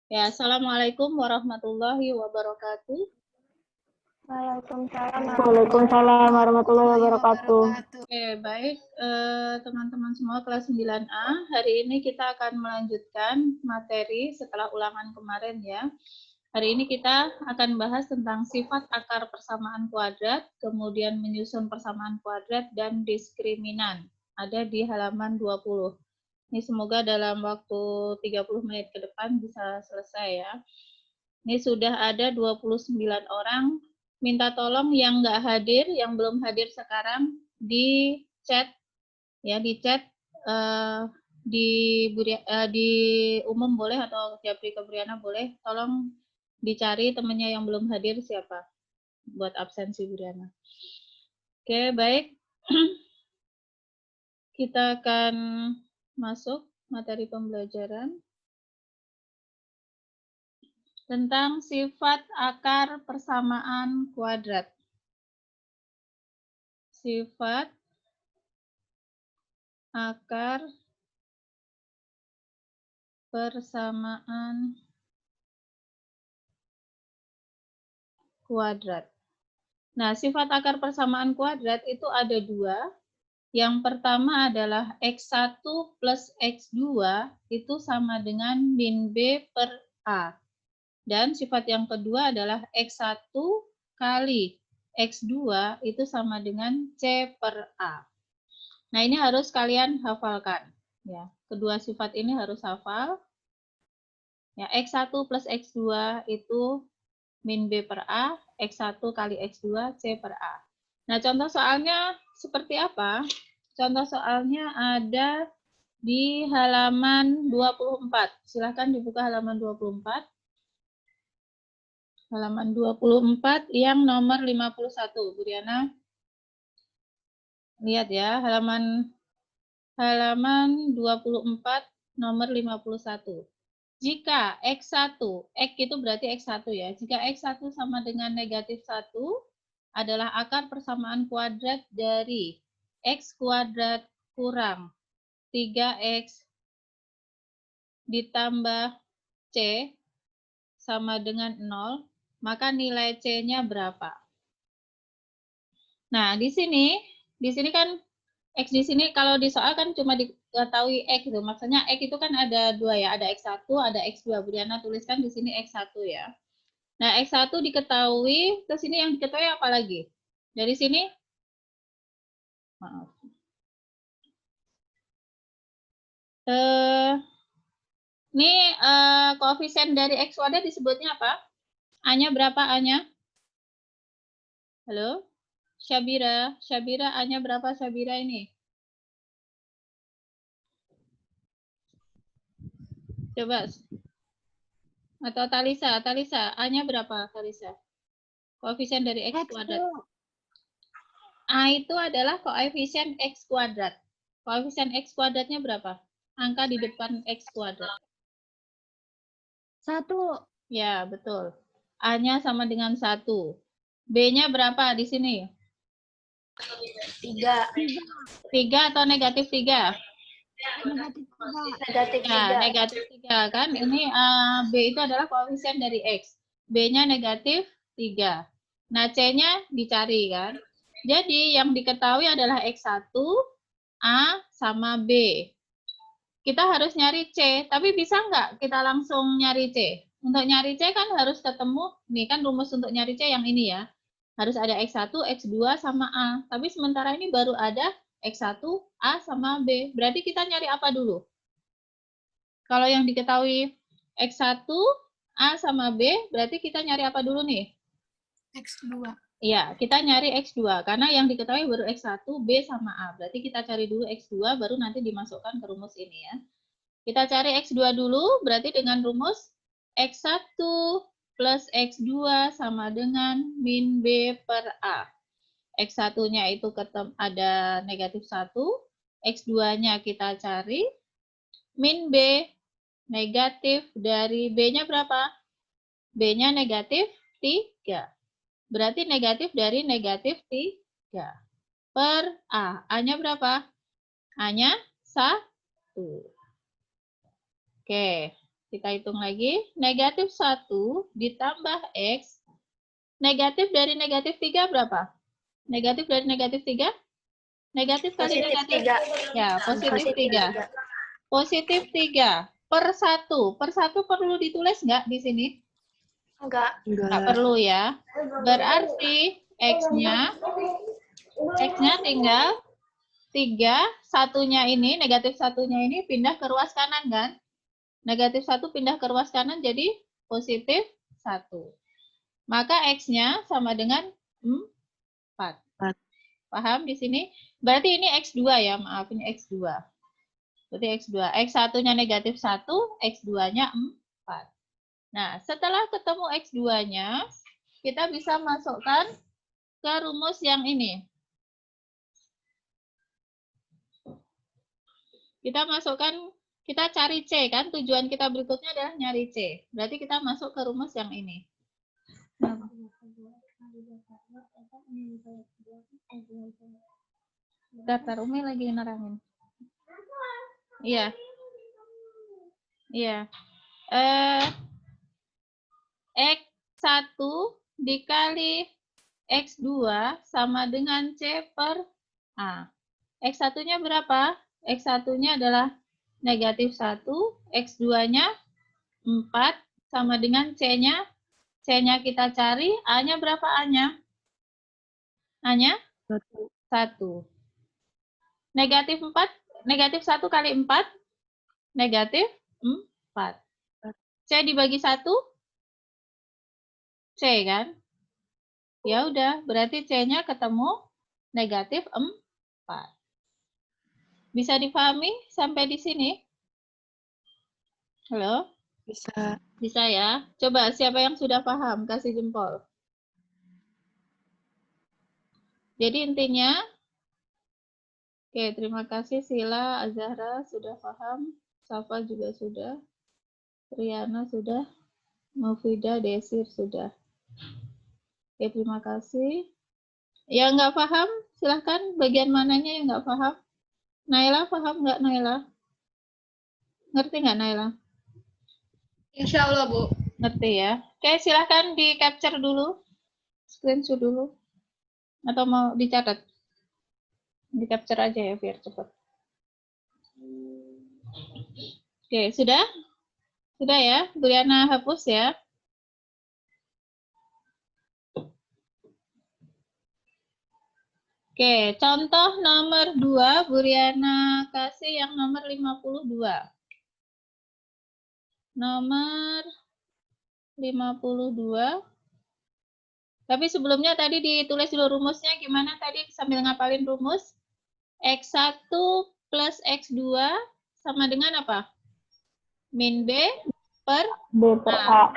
Ya, Assalamualaikum warahmatullahi wabarakatuh. Waalaikumsalam warahmatullahi wabarakatuh. Oke, baik teman-teman semua kelas 9A. Hari ini kita akan melanjutkan materi setelah ulangan kemarin ya. Hari ini kita akan bahas tentang sifat akar persamaan kuadrat, kemudian menyusun persamaan kuadrat dan diskriminan. Ada di halaman 20. Ini semoga dalam waktu 30 menit ke depan bisa selesai ya. Ini sudah ada 29 orang. Minta tolong yang nggak hadir, yang belum hadir sekarang, di chat, ya di chat di umum boleh atau Japri Kebriana boleh. Tolong dicari temannya yang belum hadir siapa buat absensi Briana. Oke, baik. Kita akan masuk materi pembelajaran tentang sifat akar persamaan kuadrat. Sifat akar persamaan kuadrat. Nah, sifat akar persamaan kuadrat itu ada dua. Yang pertama adalah X1 plus X2 itu sama dengan min B per A. Dan sifat yang kedua adalah X1 kali X2 itu sama dengan C per A. Nah, ini harus kalian hafalkan. Ya, kedua sifat ini harus hafal. Ya, X1 plus X2 itu min B per A, X1 kali X2, C per A. Nah, contoh soalnya seperti apa? Contoh soalnya ada di halaman 24. Silahkan dibuka halaman 24. Halaman 24 yang nomor 51. Bu Diana. Lihat ya, halaman 24 nomor 51. Jika X1, X itu berarti X1 ya. Jika X1 sama dengan negatif 1 adalah akar persamaan kuadrat dari X kuadrat kurang 3X ditambah C sama dengan 0, maka nilai C-nya berapa? Nah, di sini kan X di sini kalau di soal kan cuma diketahui X gitu. Maksudnya X itu kan ada dua ya, ada X1, ada X2. Bu Diana tuliskan di sini X1 ya. Nah, X1 diketahui, terus ini yang diketahui apa lagi? Dari sini? Maaf. Ini koefisien dari X kuadrat disebutnya apa? A-nya berapa A-nya? Halo? Syabira, A-nya berapa Syabira ini? Coba. Atau Talisa, A-nya berapa Talisa? Koefisien dari X kuadrat. A itu adalah koefisien X kuadrat. Koefisien X kuadratnya berapa? Angka di depan X kuadrat. 1. Ya, betul. A-nya sama dengan 1. B-nya berapa di sini? 3. 3 atau negatif 3? Negatif 3. Ya, negatif 3 kan. Ini B itu adalah koefisien dari X. B-nya negatif 3. Nah, C-nya dicari kan. Jadi, yang diketahui adalah X1, A, sama B. Kita harus nyari C, tapi bisa nggak kita langsung nyari C? Untuk nyari C kan harus ketemu, nih kan rumus untuk nyari C yang ini ya. Harus ada X1, X2, sama A. Tapi sementara ini baru ada X1, A, sama B. Berarti kita nyari apa dulu? Kalau yang diketahui X1, A, sama B, berarti kita nyari apa dulu nih? X2. Iya, kita nyari X2. Karena yang diketahui baru X1, B, sama A. Berarti kita cari dulu X2, baru nanti dimasukkan ke rumus ini ya. Kita cari X2 dulu, berarti dengan rumus X1 plus X2 sama dengan min B per A. X1-nya itu ada negatif 1, X2-nya kita cari, min B negatif dari B-nya berapa? B-nya negatif 3. Berarti negatif dari negatif 3 per A. A-nya berapa? A-nya 1. Oke, Kita hitung lagi. Negatif 1 ditambah X. Negatif dari negatif 3 berapa? Negatif dari negatif 3? Negatif kali Positif negatif. 3. Ya, positif 3. Positif 3 per 1. Per 1 perlu ditulis nggak di sini? Enggak. Nggak perlu ya. Berarti X-nya tinggal 3, satunya ini, negatif satunya ini pindah ke ruas kanan kan? Negatif 1 pindah ke ruas kanan jadi positif 1. Maka X-nya sama dengan 4. Paham di sini? Berarti ini X2 ya, maaf ini X2. Berarti X2. X1-nya negatif 1, X2-nya 4. Nah, setelah ketemu X2-nya, kita bisa masukkan ke rumus yang ini. Kita masukkan, kita cari C kan, tujuan kita berikutnya adalah nyari C. Berarti kita masuk ke rumus yang ini. Daftar Umi lagi nerangin. Iya. Iya. X1 dikali X2 sama dengan C per A. X1-nya berapa? X1-nya adalah negatif 1, X2-nya 4, sama dengan C-nya. C-nya kita cari, A-nya berapa A-nya? A-nya? 1. Negatif 4, negatif 1 kali 4, negatif 4. C dibagi 1, C kan? Ya udah, berarti C-nya ketemu negatif 4. Bisa dipahami sampai di sini? Halo? Bisa. Bisa ya? Coba siapa yang sudah paham, kasih jempol. Jadi intinya, oke, terima kasih Sila, Azahra sudah paham, Safa juga sudah, Riana sudah, Mufida, Desir sudah. Oke, terima kasih. Yang nggak paham, silahkan bagian mananya yang nggak paham. Naila, paham nggak Naila? Ngerti nggak Naila? Insya Allah, Bu. Ngerti ya. Oke, silahkan di capture dulu, screenshot dulu, atau mau dicatat? Di capture aja ya biar cepat. Oke, sudah? Sudah ya? Bu Riana hapus ya. Oke, contoh nomor 2, Bu Riana kasih yang nomor 52. Nomor 52. Tapi sebelumnya tadi ditulis dulu rumusnya gimana tadi sambil ngapalin rumus? X1 plus X2 sama dengan apa? Min B per B per A.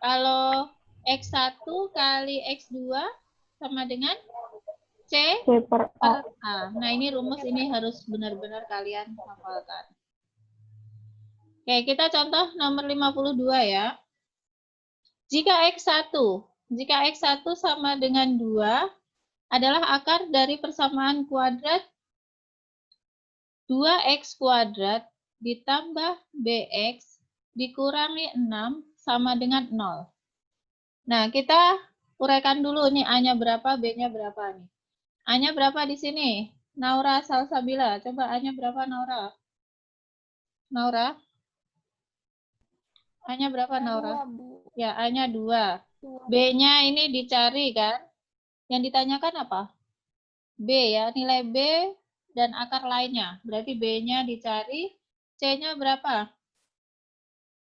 Kalau X1 kali X2 sama dengan C per A. Nah, ini rumus ini harus benar-benar kalian hafalkan. Oke, kita contoh nomor 52 ya. Jika X1 sama dengan 2 adalah akar dari persamaan kuadrat 2X kuadrat ditambah BX dikurangi 6 sama dengan 0. Nah, kita uraikan dulu nih A-nya berapa, B-nya berapa nih. A-nya berapa di sini? Naura Salsabila. Coba A-nya berapa, Naura? Naura? A-nya berapa, Naura? Ya, A-nya 2. B-nya ini dicari kan? Yang ditanyakan apa? B ya, nilai B dan akar lainnya. Berarti B-nya dicari. C-nya berapa?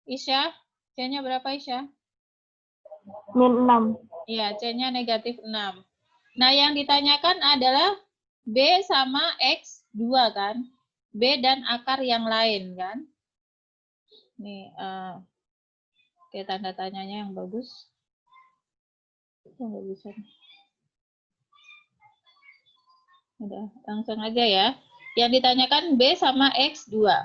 Isya? C-nya berapa, Isya? Min 6. Ya, C-nya negatif 6. Nah, yang ditanyakan adalah B sama X2 kan? B dan akar yang lain kan? Nih, oke, tanda tanyanya yang bagus. Nggak bisa. Udah, langsung aja ya. Yang ditanyakan B sama X2.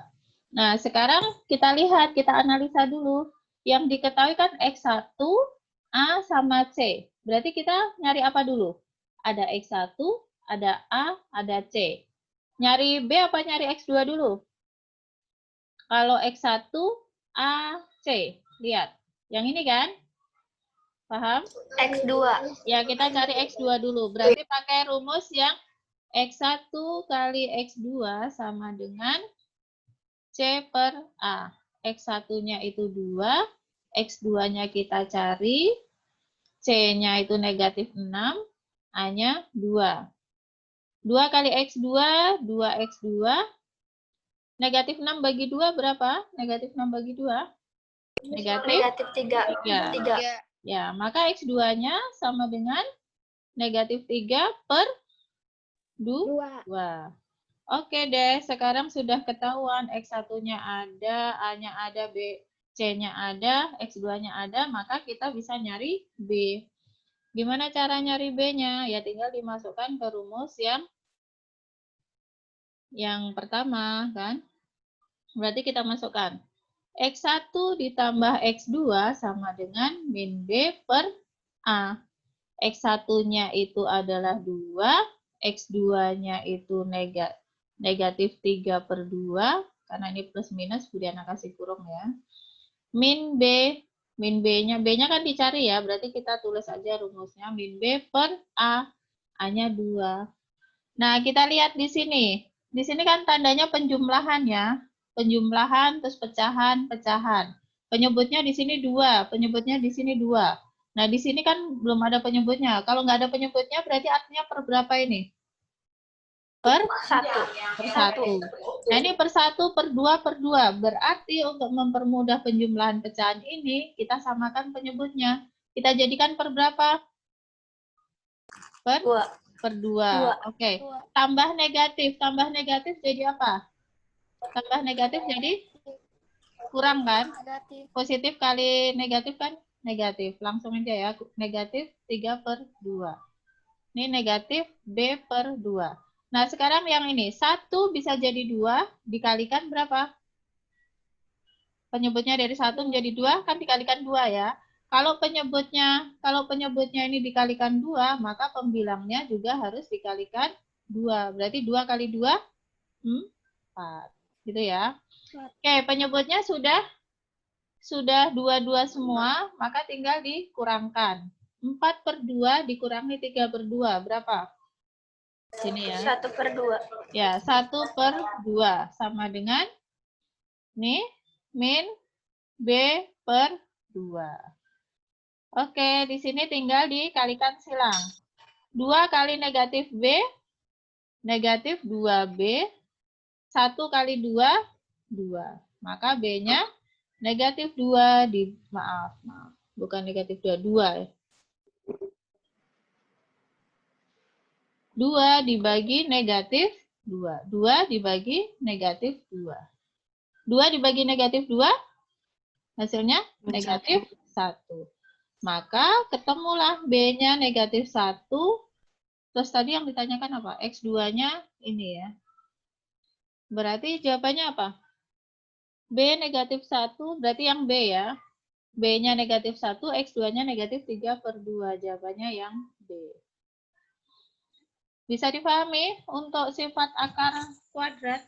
Nah, sekarang kita lihat, kita analisa dulu. Yang diketahui kan X1, A sama C. Berarti kita nyari apa dulu? Ada X1, ada A, ada C. Nyari B apa nyari X2 dulu? Kalau X1, A C. Lihat. Yang ini kan? Paham? X2. Ya, kita cari X2 dulu. Berarti pakai rumus yang X1 kali X2 sama dengan C per A. X1-nya itu 2, X2-nya kita cari, C-nya itu negatif 6, A-nya 2. 2 kali X2, 2X2. Negatif 6 bagi 2 berapa? Negatif 6 bagi 2? Negatif 3. 3. Ya, maka X2-nya sama dengan negatif 3 per 2. Oke deh, sekarang sudah ketahuan X1-nya ada, A-nya ada, C-nya ada, X2-nya ada, maka kita bisa nyari B. Gimana cara nyari B-nya? Ya tinggal dimasukkan ke rumus yang pertama, kan? Berarti kita masukkan X1 ditambah X2 sama dengan min B per A. X1-nya itu adalah 2, X2-nya itu negatif 3 per 2, karena ini plus minus, kemudian kasih kurung ya. Min B-nya kan dicari ya, berarti kita tulis aja rumusnya min B per A, A-nya 2. Nah, kita lihat di sini. Di sini kan tandanya penjumlahan ya. Penjumlahan, terus pecahan, pecahan. Penyebutnya di sini 2, penyebutnya di sini 2. Nah, di sini kan belum ada penyebutnya. Kalau nggak ada penyebutnya, berarti artinya per berapa ini? Per 1. Nah, ini per 1, per 2, per 2. Berarti untuk mempermudah penjumlahan pecahan ini, kita samakan penyebutnya. Kita jadikan per berapa? Per 2. Oke. Tambah negatif. Tambah negatif jadi apa? Tambah negatif jadi kurang kan? Positif kali negatif kan? Negatif. Langsung aja ya. Negatif 3 per 2. Ini negatif B per 2. Nah, sekarang yang ini. 1 bisa jadi 2. Dikalikan berapa? Penyebutnya dari 1 menjadi 2. Kan dikalikan 2 ya. Kalau penyebutnya ini dikalikan 2, maka pembilangnya juga harus dikalikan 2. Berarti 2 kali 2, 4. Gitu ya. Oke, penyebutnya sudah 2 semua, maka tinggal dikurangkan. 4 per 2 dikurangi 3 per 2, berapa? Sini ya. 1 per 2. Ya, 1 per 2. Sama dengan, nih, min B per 2. Oke, di sini tinggal dikalikan silang. 2 kali negatif B, negatif 2B. 1 kali 2, 2. Maka B-nya negatif 2 maaf. Bukan negatif 2, 2 ya. 2 dibagi negatif 2. 2 dibagi negatif 2. 2 dibagi negatif 2, hasilnya negatif 1. Maka ketemulah B-nya negatif 1. Terus tadi yang ditanyakan apa? X2-nya ini ya. Berarti jawabannya apa? B negatif 1, berarti yang B ya. B-nya negatif 1, X2-nya negatif 3 per 2. Jawabannya yang B. Bisa dipahami untuk sifat akar kuadrat?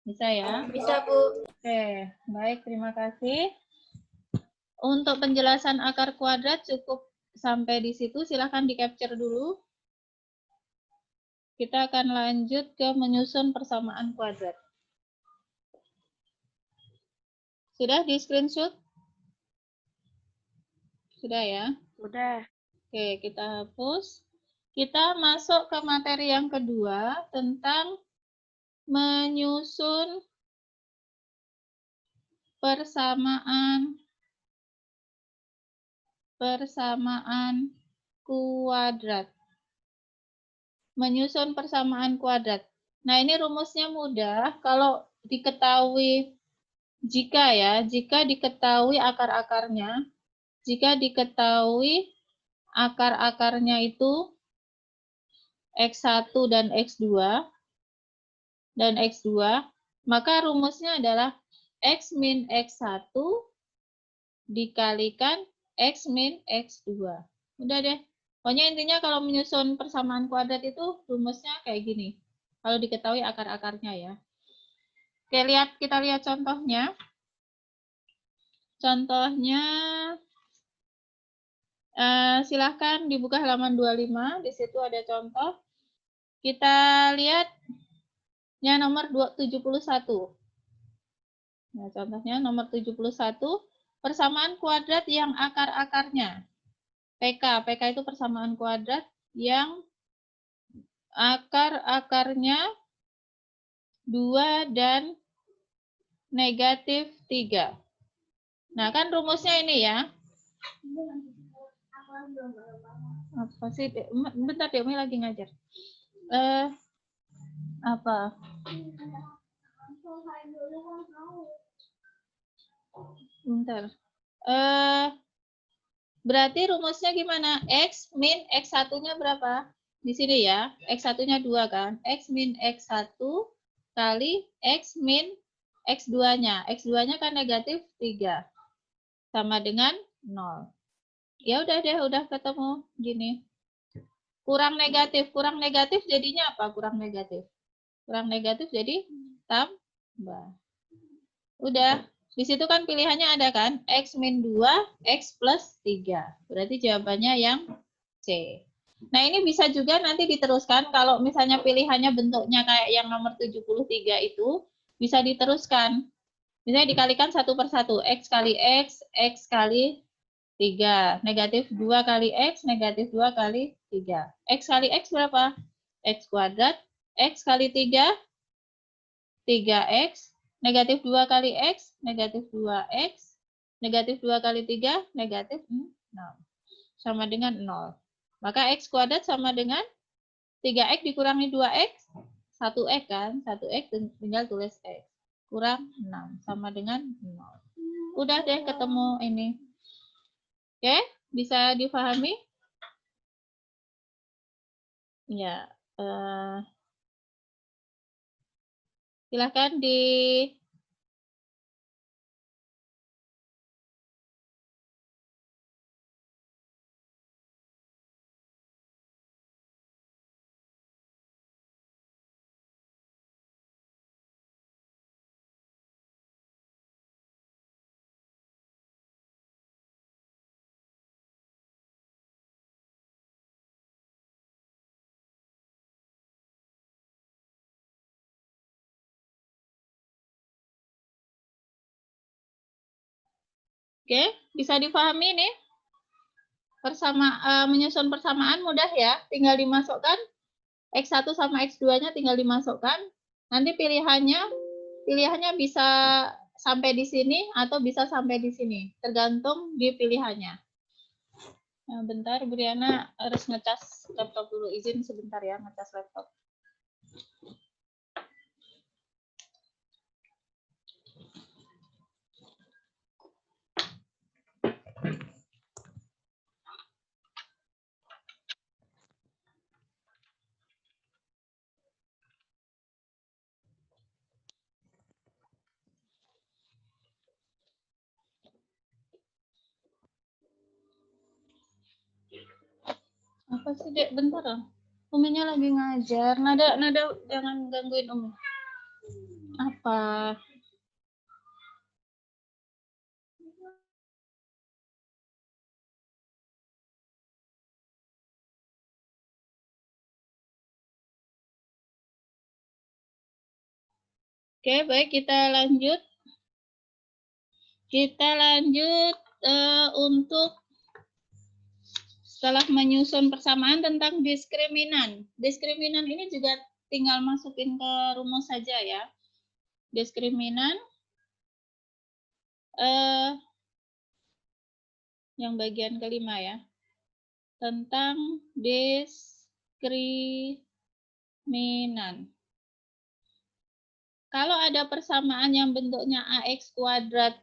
Bisa ya? Bisa, Bu. Oke, baik. Terima kasih. Untuk penjelasan akar kuadrat cukup sampai di situ. Silahkan di-capture dulu. Kita akan lanjut ke menyusun persamaan kuadrat. Sudah di-screenshot? Sudah ya? Udah. Oke, kita hapus. Kita masuk ke materi yang kedua tentang menyusun persamaan kuadrat. Menyusun persamaan kuadrat. Nah, ini rumusnya mudah. Kalau diketahui jika diketahui akar-akarnya, itu X1 dan X2, maka rumusnya adalah X min X1 dikalikan X min X2. Udah deh. Pokoknya intinya kalau menyusun persamaan kuadrat itu rumusnya kayak gini. Kalau diketahui akar-akarnya ya. Oke, kita lihat contohnya. Contohnya, silahkan dibuka halaman 25, di situ ada contoh. Kita lihat yang nomor 71. Nah, contohnya nomor 71, persamaan kuadrat yang akar-akarnya. PK itu persamaan kuadrat yang akar-akarnya 2 dan negatif 3. Nah, kan rumusnya ini ya. Apa sih? Bentar, Demi lagi ngajar. Apa? Bentar. Berarti rumusnya gimana? X min X1-nya berapa? Di sini ya. X1-nya 2 kan? X min X1 kali X min X2-nya. X2-nya kan negatif 3. Sama dengan 0. Ya udah deh, udah ketemu gini. Kurang negatif jadinya apa? Kurang negatif jadi tambah. Udah, di situ kan pilihannya ada kan? X min 2, X plus 3. Berarti jawabannya yang C. Nah, ini bisa juga nanti diteruskan kalau misalnya pilihannya bentuknya kayak yang nomor 73 itu, bisa diteruskan. Misalnya dikalikan satu per satu, X kali X kali 3. Negatif 2 kali X, negatif 2 kali 3. X kali X berapa? X kuadrat. X kali 3, 3X. Negatif 2 kali X, negatif 2X. Negatif 2 kali 3, negatif 0. Sama dengan 0. Maka X kuadrat sama dengan 3X dikurangi 2X, 1X kan? 1X tinggal tulis X. Kurang 6, sama dengan 0. Udah deh ketemu ini. Oke, bisa difahami? Ya, silahkan di Oke, bisa difahami nih? Menyusun persamaan mudah ya, tinggal dimasukkan X1 sama X2-nya tinggal dimasukkan. Nanti pilihannya bisa sampai di sini atau bisa sampai di sini, tergantung di pilihannya. Nah, bentar, Briana harus ngecas laptop dulu. Izin sebentar ya, ngecas laptop. Apa sih, Dek? Bentar. Uminya lagi ngajar. Nada jangan gangguin Umi. Apa? Oke, baik, kita lanjut. Untuk setelah menyusun persamaan tentang diskriminan. Diskriminan ini juga tinggal masukin ke rumus saja ya. Diskriminan yang bagian kelima ya. Tentang diskriminan. Kalau ada persamaan yang bentuknya AX kuadrat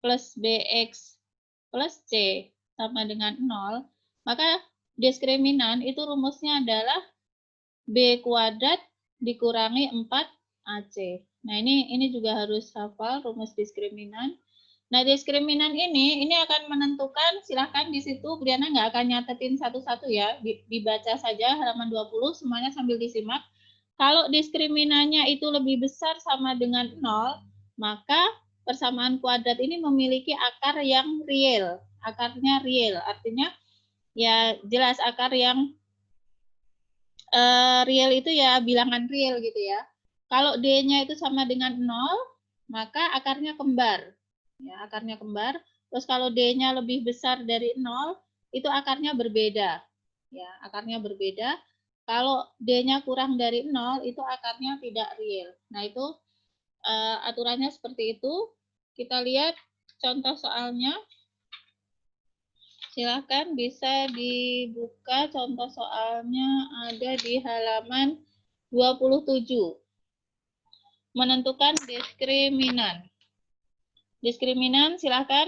plus BX plus C sama dengan 0, maka diskriminan itu rumusnya adalah B kuadrat dikurangi 4AC. Nah, ini juga harus hafal rumus diskriminan. Nah, diskriminan ini akan menentukan, silahkan di situ Briana nggak akan nyatetin satu-satu ya, dibaca saja halaman 20, semuanya sambil disimak. Kalau diskriminannya itu lebih besar sama dengan 0, maka persamaan kuadrat ini memiliki akar yang real. Akarnya real, artinya ya jelas akar yang real itu ya bilangan real gitu ya. Kalau D-nya itu sama dengan 0, maka akarnya kembar. Ya, akarnya kembar. Terus kalau D-nya lebih besar dari 0, itu akarnya berbeda. Ya, akarnya berbeda. Kalau D-nya kurang dari 0, itu akarnya tidak real. Nah, itu aturannya seperti itu. Kita lihat contoh soalnya. Silahkan bisa dibuka contoh soalnya ada di halaman 27. Menentukan diskriminan. Diskriminan silahkan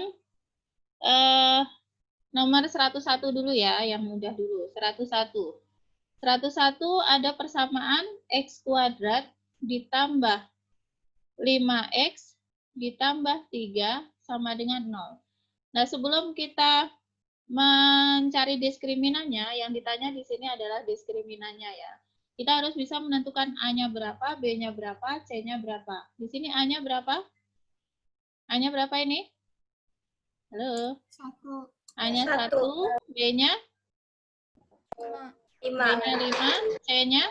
nomor 101 dulu ya, yang mudah dulu. 101. 101 ada persamaan X kuadrat ditambah 5X ditambah 3 sama dengan 0. Nah, sebelum kita mencari diskriminannya, yang ditanya di sini adalah diskriminannya ya. Kita harus bisa menentukan A-nya berapa, B-nya berapa, C-nya berapa. Di sini A-nya berapa? A-nya berapa ini? Halo? 1. A-nya 1, B-nya? 5. B-nya 5, C-nya?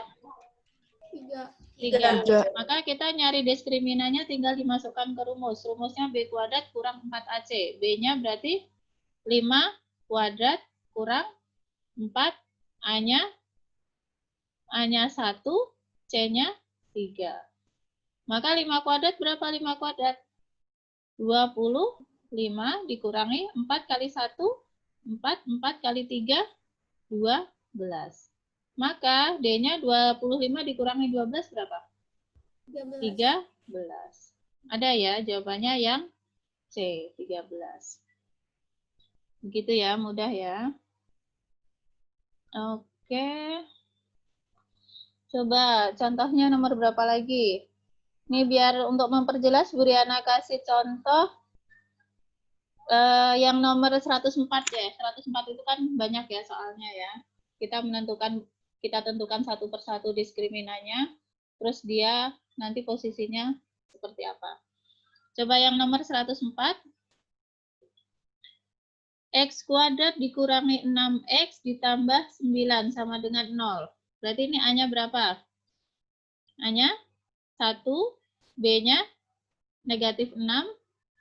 3. Maka kita nyari diskriminannya tinggal dimasukkan ke rumus. Rumusnya B kuadrat kurang 4AC. B-nya berarti 5 kuadrat kurang 4, A-nya 1, C-nya 3. Maka 5 kuadrat berapa 5 kuadrat? 25 dikurangi 4 kali 1, 4, 4 kali 3, 12. Maka D-nya 25 dikurangi 12 berapa? 13. Ada ya jawabannya yang C, 13. Begitu ya, mudah ya. Oke. Coba contohnya nomor berapa lagi? Ini biar untuk memperjelas Bu Riana kasih contoh yang nomor 104 ya. 104 itu kan banyak ya soalnya ya. Kita tentukan satu persatu diskriminannya, terus dia nanti posisinya seperti apa. Coba yang nomor 104. X kuadrat dikurangi 6X ditambah 9 sama dengan 0. Berarti ini A-nya berapa? A-nya 1, B-nya negatif 6,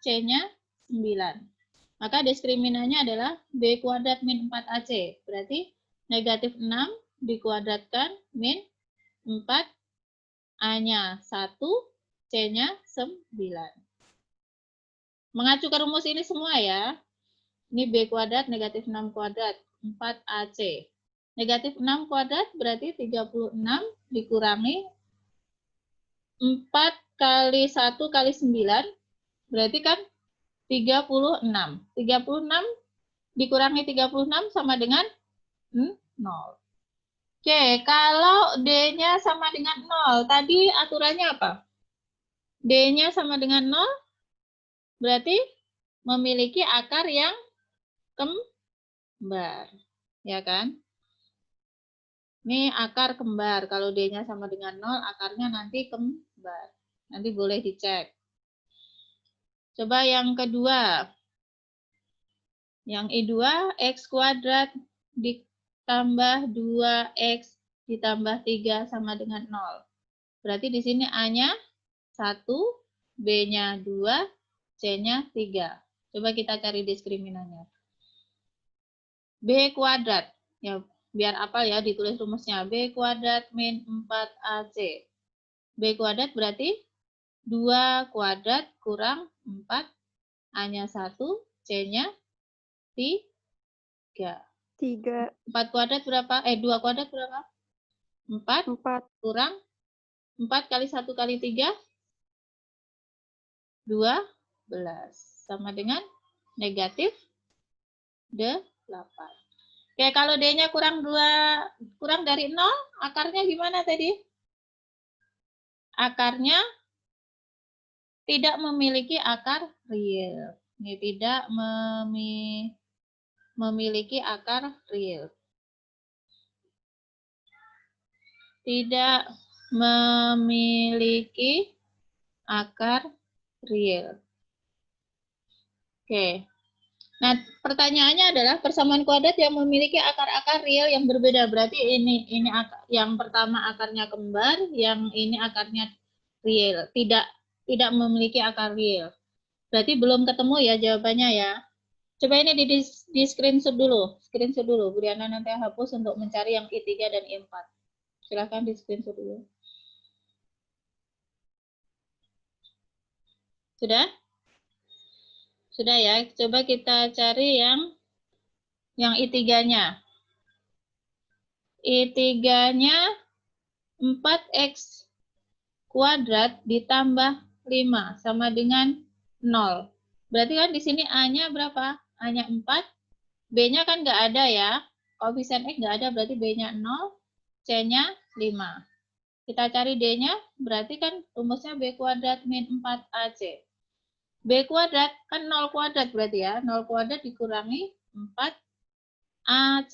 C-nya 9. Maka diskriminannya adalah B kuadrat min 4AC. Berarti negatif 6 dikuadratkan min 4, A-nya 1, C-nya 9. Mengacu ke rumus ini semua ya. Ini B kuadrat negatif 6 kuadrat, 4AC. Negatif 6 kuadrat berarti 36 dikurangi 4 kali 1 kali 9, berarti kan 36. 36 dikurangi 36 sama dengan 0. Oke, kalau D-nya sama dengan 0, tadi aturannya apa? D-nya sama dengan 0, berarti memiliki akar yang kembar, ya kan? Ini akar kembar. Kalau D-nya sama dengan 0, akarnya nanti kembar. Nanti boleh dicek. Coba yang kedua. Yang I2, X kuadrat ditambah 2X ditambah 3 sama dengan 0. Berarti di sini A-nya 1, B-nya 2, C-nya 3. Coba kita cari diskriminannya. B kuadrat. Ya, biar apa ya ditulis rumusnya. B kuadrat min 4AC. B kuadrat berarti 2 kuadrat kurang 4. A-nya 1, C-nya 3. 4 kuadrat berapa? 2 kuadrat berapa? 4 kurang 4 kali 1 kali 3, 12. Sama dengan negatif 8. Oke, kalau D-nya kurang dari 0, akarnya gimana tadi? Akarnya tidak memiliki akar real. Ini tidak memiliki akar real. Tidak memiliki akar real. Oke. Nah, pertanyaannya adalah persamaan kuadrat yang memiliki akar-akar real yang berbeda. Berarti ini yang pertama akarnya kembar, yang ini akarnya real. Tidak memiliki akar real. Berarti belum ketemu ya jawabannya ya. Coba ini di screenshot dulu. Screenshot dulu. Bu Diana nanti hapus untuk mencari yang I3 dan I4. Silahkan di screenshot dulu. Sudah? Sudah ya. Coba kita cari yang I3-nya. I3-nya 4x kuadrat ditambah 5 sama dengan 0. Berarti kan di sini A-nya berapa? A-nya 4, B-nya kan nggak ada ya. Koefisien X nggak ada, berarti B-nya 0, C-nya 5. Kita cari D-nya, berarti kan rumusnya B kuadrat min 4AC. B kuadrat kan 0 kuadrat berarti ya. 0 kuadrat dikurangi 4 AC.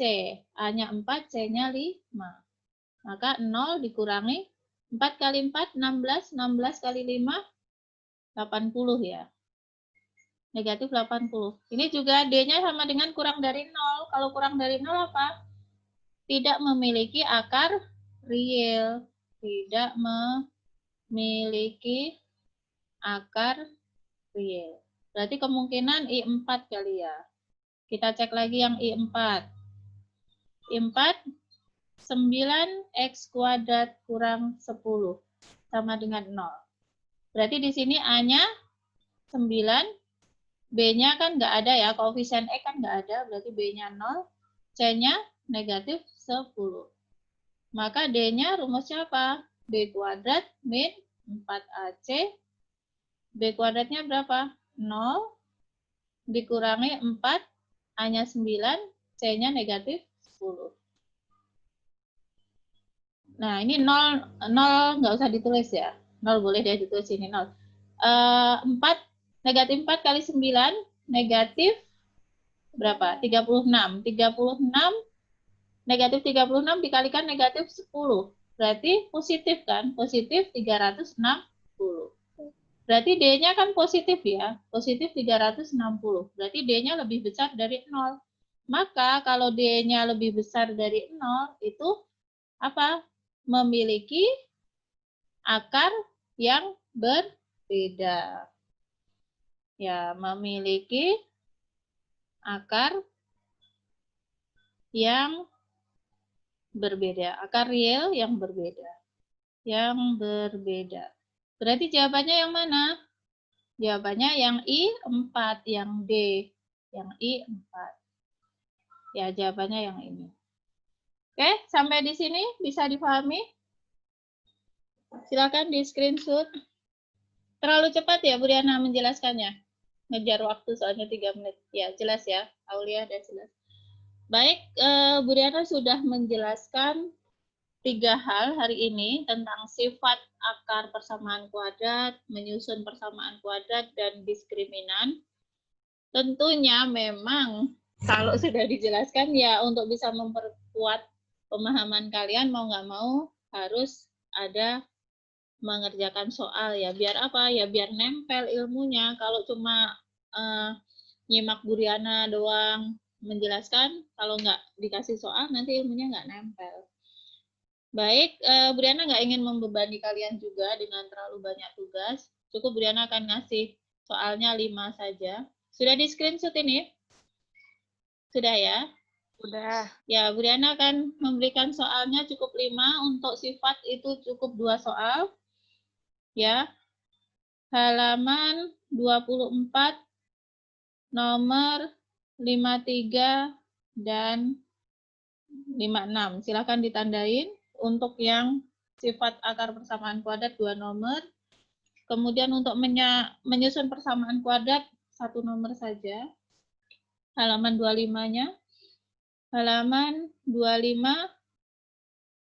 A-nya 4, C-nya 5. Maka 0 dikurangi 4 kali 4, 16. 16 kali 5, 80 ya. Negatif 80. Ini juga D-nya sama dengan kurang dari 0. Kalau kurang dari 0 apa? Tidak memiliki akar real. Tidak memiliki akar real. Berarti kemungkinan I4 kali ya. Kita cek lagi yang I4. I4 9x kuadrat kurang 10 sama dengan 0. Berarti di sini A-nya 9, B-nya kan nggak ada ya, koefisien X kan nggak ada, berarti B-nya 0, C-nya negatif 10. Maka D-nya rumusnya apa? B kuadrat min 4AC. B kuadratnya berapa? 0 dikurangi 4, A-nya 9, C-nya negatif 10. Nah, ini 0 nggak usah ditulis ya. 0 boleh dia ditulis ini 0. 4, negatif 4 kali 9, negatif berapa? 36. 36, negatif 36 dikalikan negatif 10. Berarti positif kan? Positif 360. Berarti D-nya kan positif ya. Positif 360. Berarti D-nya lebih besar dari 0. Maka kalau D-nya lebih besar dari 0, itu apa? Memiliki akar yang berbeda. Ya, memiliki akar yang berbeda. Akar real yang berbeda. Yang berbeda. Berarti jawabannya yang mana? Jawabannya yang I4, yang D. Yang I4. Ya, jawabannya yang ini. Oke, sampai di sini bisa dipahami? Silakan di screenshot. Terlalu cepat ya Bu Diana menjelaskannya? Ngejar waktu soalnya 3 menit. Ya, jelas ya. Aulia dan jelas. Baik, Bu Diana sudah menjelaskan 3 hal hari ini tentang sifat akar persamaan kuadrat, menyusun persamaan kuadrat, dan diskriminan. Tentunya memang kalau sudah dijelaskan ya untuk bisa memperkuat pemahaman kalian mau nggak mau harus ada mengerjakan soal ya. Biar apa? Ya biar nempel ilmunya. Kalau cuma nyimak Bu Diana doang menjelaskan, kalau nggak dikasih soal nanti ilmunya nggak nempel. Baik, Bu Diana nggak ingin membebani kalian juga dengan terlalu banyak tugas. Cukup Bu Diana akan ngasih soalnya 5 saja. Sudah di screenshot ini? Sudah ya? Udah. Ya, Bu Diana akan memberikan soalnya cukup 5. Untuk sifat itu cukup 2 soal. Ya. Halaman 24, nomor 53 dan 56. Silakan ditandain. Untuk yang sifat akar persamaan kuadrat 2 nomor. Kemudian untuk menyusun persamaan kuadrat 1 nomor saja. Halaman 25-nya. Halaman 25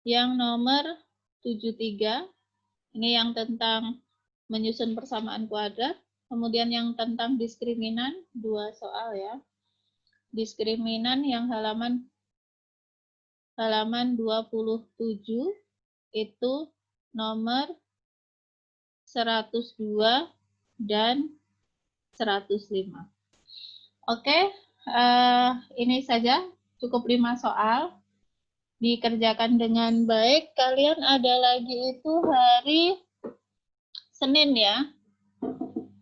yang nomor 73. Ini yang tentang menyusun persamaan kuadrat. Kemudian yang tentang diskriminan 2 soal ya. Diskriminan yang halaman 27 itu nomor 102 dan 105. Oke, ini saja cukup 5 soal. Dikerjakan dengan baik. Kalian ada lagi itu hari Senin ya.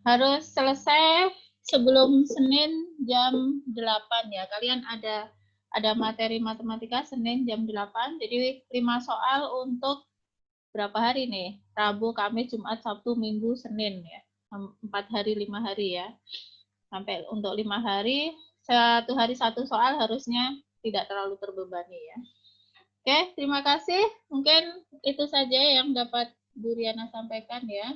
Harus selesai sebelum Senin jam 8 ya. Kalian ada materi matematika Senin jam 8. Jadi 5 soal untuk berapa hari nih? Rabu, Kamis, Jumat, Sabtu, Minggu, Senin ya. 4 hari, 5 hari ya. Sampai untuk 5 hari, 1 hari 1 soal harusnya tidak terlalu terbebani ya. Oke, terima kasih. Mungkin itu saja yang dapat Bu Riana sampaikan ya.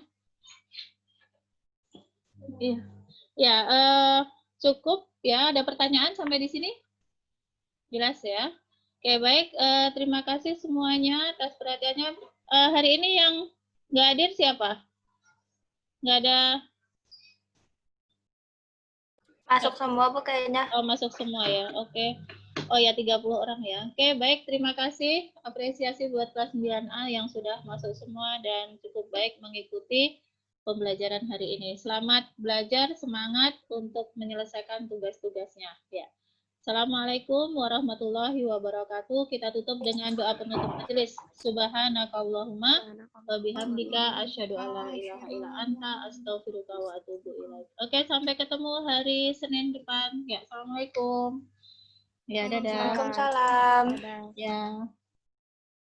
Iya. Ya, cukup ya. Ada pertanyaan sampai di sini? Jelas ya. Oke, baik. Terima kasih semuanya atas perhatiannya. Hari ini yang nggak hadir siapa? Nggak ada. Masuk semua Bu kayaknya. Oh, masuk semua ya. Oke. Oh ya, 30 orang ya. Oke, baik. Terima kasih. Apresiasi buat kelas 9A yang sudah masuk semua dan cukup baik mengikuti pembelajaran hari ini. Selamat belajar, semangat untuk menyelesaikan tugas-tugasnya. Ya. Assalamualaikum warahmatullahi wabarakatuh. Kita tutup dengan doa penutup majelis. Subhanakallahumma wa bihamdika asyhadu alla ilaha illa anta astaghfiruka wa atubu ilaik. Oke, sampai ketemu hari Senin depan. Ya, assalamualaikum. Ya, dadah. Waalaikumsalam. Ya.